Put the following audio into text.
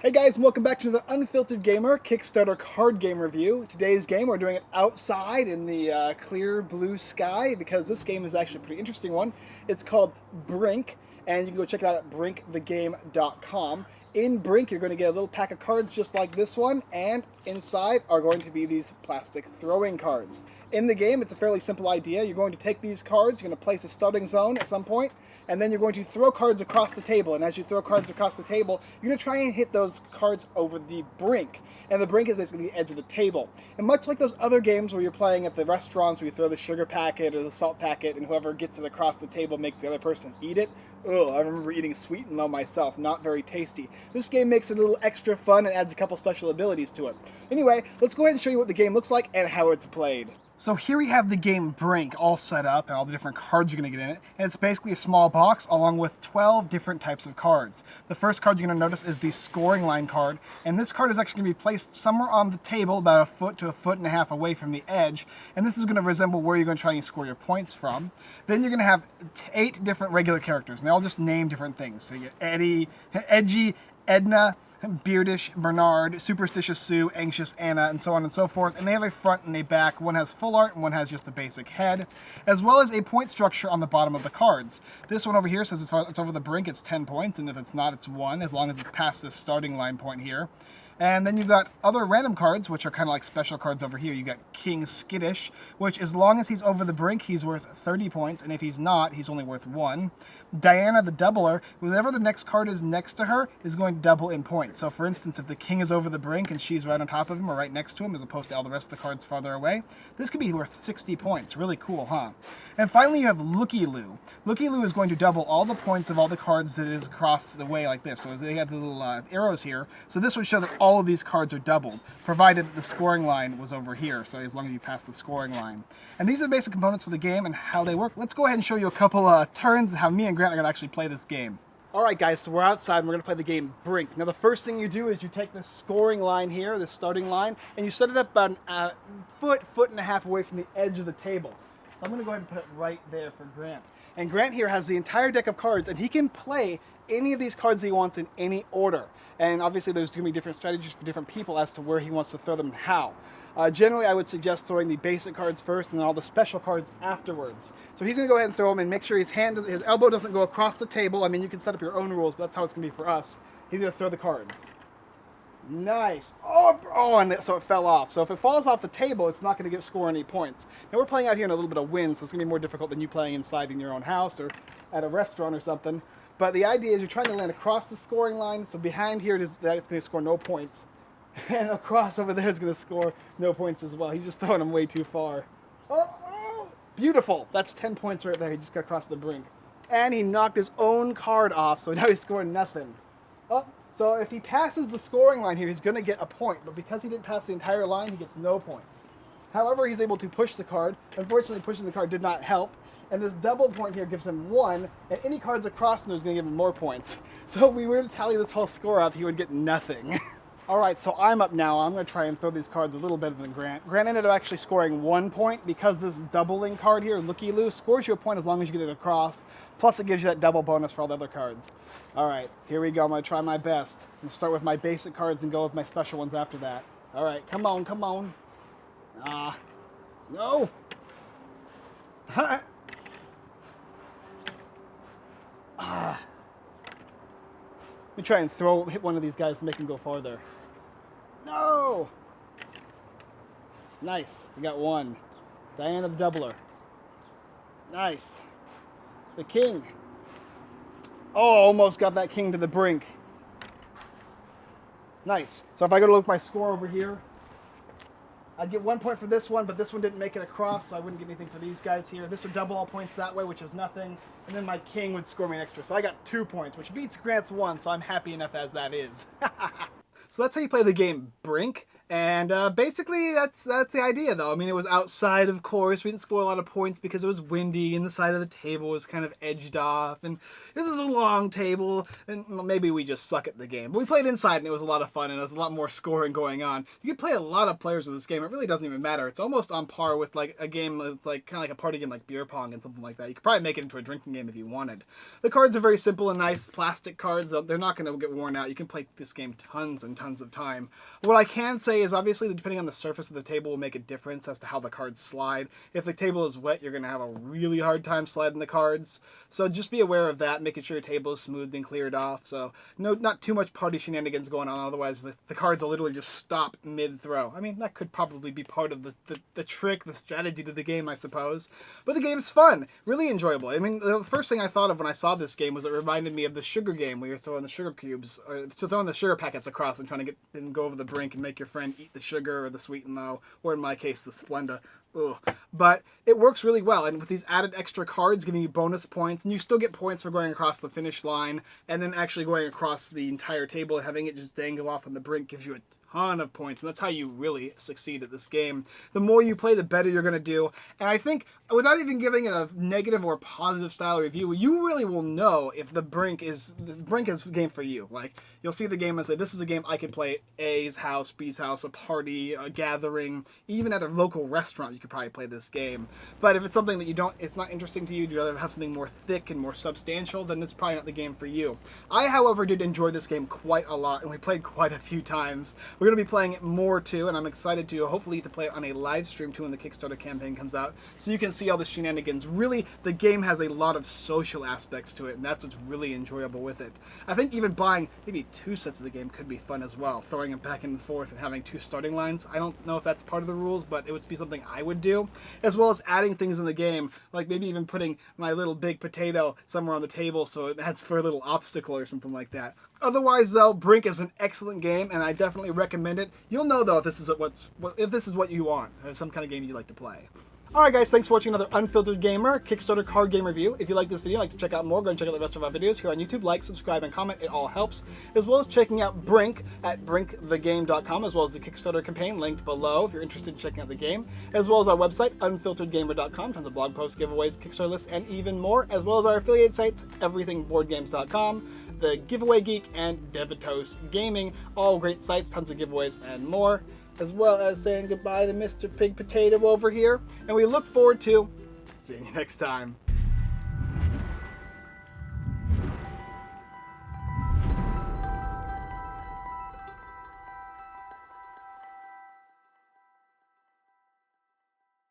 Hey guys, and welcome back to the Unfiltered Gamer Kickstarter card game review. Today's game, we're doing it outside in the clear blue sky because this game is actually a pretty interesting one. It's called Brink, and you can go check it out at brinkthegame.com. In Brink, you're going to get a little pack of cards just like this one, and inside are going to be these plastic throwing cards. In the game, it's a fairly simple idea. You're going to take these cards, you're going to place a starting zone at some point, and then you're going to throw cards across the table. And as you throw cards across the table, you're going to try and hit those cards over the brink. And the brink is basically the edge of the table. And much like those other games where you're playing at the restaurants where you throw the sugar packet or the salt packet and whoever gets it across the table makes the other person eat it. Ugh, I remember eating sweet and low myself, not very tasty. This game makes it a little extra fun and adds a couple special abilities to it. Anyway, let's go ahead and show you what the game looks like and how it's played. So here we have the game Brink all set up and all the different cards you're going to get in it. And it's basically a small box along with 12 different types of cards. The first card you're going to notice is the scoring line card. And this card is actually going to be placed somewhere on the table about a foot to a foot and a half away from the edge. And this is going to resemble where you're going to try and score your points from. Then you're going to have 8 different regular characters. And they all just name different things. So you get Eddie, Edgy, Edna, Beardish, Bernard, Superstitious Sue, Anxious Anna, and so on and so forth. And they have a front and a back. One has full art and one has just the basic head, as well as a point structure on the bottom of the cards. This one over here says it's over the brink, it's 10 points, and if it's not, it's 1, as long as it's past this starting line point here. And then you've got other random cards, which are kind of like special cards over here. You got King Skittish, which as long as he's over the brink, he's worth 30 points, and if he's not, he's only worth 1. Diana the Doubler, whenever the next card is next to her, is going to double in points. So for instance, if the king is over the brink and she's right on top of him or right next to him, as opposed to all the rest of the cards farther away, this could be worth 60 points. Really cool, huh? And finally, you have Looky Loo. Looky Loo is going to double all the points of all the cards that is across the way like this. So they have the little arrows here. So this would show that all of these cards are doubled, provided that the scoring line was over here. So as long as you pass the scoring line. And these are the basic components for the game and how they work. Let's go ahead and show you a couple turns and how me and Grant are going to actually play this game. Alright guys, so we're outside and we're going to play the game Brink. Now the first thing you do is you take this scoring line here, this starting line, and you set it up about a foot and a half away from the edge of the table. So I'm going to go ahead and put it right there for Grant. And Grant here has the entire deck of cards, and he can play any of these cards that he wants in any order. And obviously there's going to be different strategies for different people as to where he wants to throw them and how. Generally, I would suggest throwing the basic cards first and then all the special cards afterwards. So he's going to go ahead and throw them and make sure his elbow doesn't go across the table. I mean, you can set up your own rules, but that's how it's going to be for us. He's going to throw the cards. Nice. Oh, and so it fell off. So if it falls off the table, it's not going to score any points. Now we're playing out here in a little bit of wind, so it's going to be more difficult than you playing inside in your own house or at a restaurant or something. But the idea is you're trying to land across the scoring line, so behind here it's going to score no points. And across over there is going to score no points as well. He's just throwing them way too far. Oh, beautiful. That's 10 points right there. He just got across the brink. And he knocked his own card off, so now he's scoring nothing. Oh, so if he passes the scoring line here, he's going to get a point. But because he didn't pass the entire line, he gets no points. However, he's able to push the card. Unfortunately, pushing the card did not help. And this double point here gives him 1, and any cards across him is going to give him more points. So if we were to tally this whole score up, he would get nothing. Alright, so I'm up now. I'm going to try and throw these cards a little better than Grant. Grant ended up actually scoring 1 point because this doubling card here, Looky Loo, scores you a point as long as you get it across. Plus it gives you that double bonus for all the other cards. Alright, here we go. I'm going to try my best. I'm going to start with my basic cards and go with my special ones after that. Alright, come on, come on. No! Let me try and hit one of these guys and make him go farther. No! Nice. We got 1. Diana the Doubler. Nice. The king. Oh, almost got that king to the brink. Nice. So if I go to look at my score over here, I'd get 1 point for this one, but this one didn't make it across, so I wouldn't get anything for these guys here. This would double all points that way, which is nothing. And then my king would score me an extra. So I got 2 points, which beats Grant's 1, so I'm happy enough as that is. So that's how you play the game Brink. And basically, that's the idea, though. I mean, it was outside, of course. We didn't score a lot of points because it was windy, and the side of the table was kind of edged off, and this was a long table, and maybe we just suck at the game. But we played inside, and it was a lot of fun, and there was a lot more scoring going on. You can play a lot of players with this game. It really doesn't even matter. It's almost on par with like a game, like kind of like a party game, like beer pong and something like that. You could probably make it into a drinking game if you wanted. The cards are very simple and nice, plastic cards. They're not going to get worn out. You can play this game tons and tons of time. What I can say is, obviously, depending on the surface of the table will make a difference as to how the cards slide. If the table is wet, you're going to have a really hard time sliding the cards. So just be aware of that, making sure your table is smoothed and cleared off. So not too much party shenanigans going on, otherwise the cards will literally just stop mid-throw. I mean, that could probably be part of the trick, the strategy to the game, I suppose. But the game's fun, really enjoyable. I mean, the first thing I thought of when I saw this game was it reminded me of the sugar game where you're throwing the sugar cubes, or throwing the sugar packets across and trying to get and go over the brink and make your friend eat the sugar or the sweet and low, or in my case, the Splenda. Ugh. But it works really well, and with these added extra cards giving you bonus points, and you still get points for going across the finish line, and then actually going across the entire table and having it just dangle off on the brink gives you a ton of points, and that's how you really succeed at this game. The more you play, the better you're going to do, and I think without even giving it a negative or positive style review, you really will know if the Brink is a game for you. Like, you'll see the game and say, this is a game I could play at A's house, B's house, a party, a gathering, even at a local restaurant you could probably play this game. But if it's something that it's not interesting to you, you'd rather have something more thick and more substantial, then it's probably not the game for you. I, however, did enjoy this game quite a lot, and we played quite a few times. We're going to be playing it more too, and I'm excited to hopefully to play it on a live stream too when the Kickstarter campaign comes out, so you can see all the shenanigans. Really, the game has a lot of social aspects to it, and that's what's really enjoyable with it. I think even buying maybe 2 sets of the game could be fun as well, throwing them back and forth and having 2 starting lines. I don't know if that's part of the rules, but it would be something I would do, as well as adding things in the game, like maybe even putting my little big potato somewhere on the table so it adds for a little obstacle or something like that. Otherwise, though, Brink is an excellent game, and I definitely recommend it. You'll know, though, if this is what you want, or some kind of game you like to play. Alright guys, thanks for watching another Unfiltered Gamer Kickstarter card game review. If you like this video and like to check out more, go and check out the rest of our videos here on YouTube. Like, subscribe, and comment. It all helps. As well as checking out Brink at brinkthegame.com, as well as the Kickstarter campaign linked below if you're interested in checking out the game. As well as our website, unfilteredgamer.com, tons of blog posts, giveaways, Kickstarter lists, and even more. As well as our affiliate sites, everythingboardgames.com, The Giveaway Geek, and Devitos Gaming. All great sites, tons of giveaways, and more. As well as saying goodbye to Mr. Pig Potato over here. And we look forward to seeing you next time.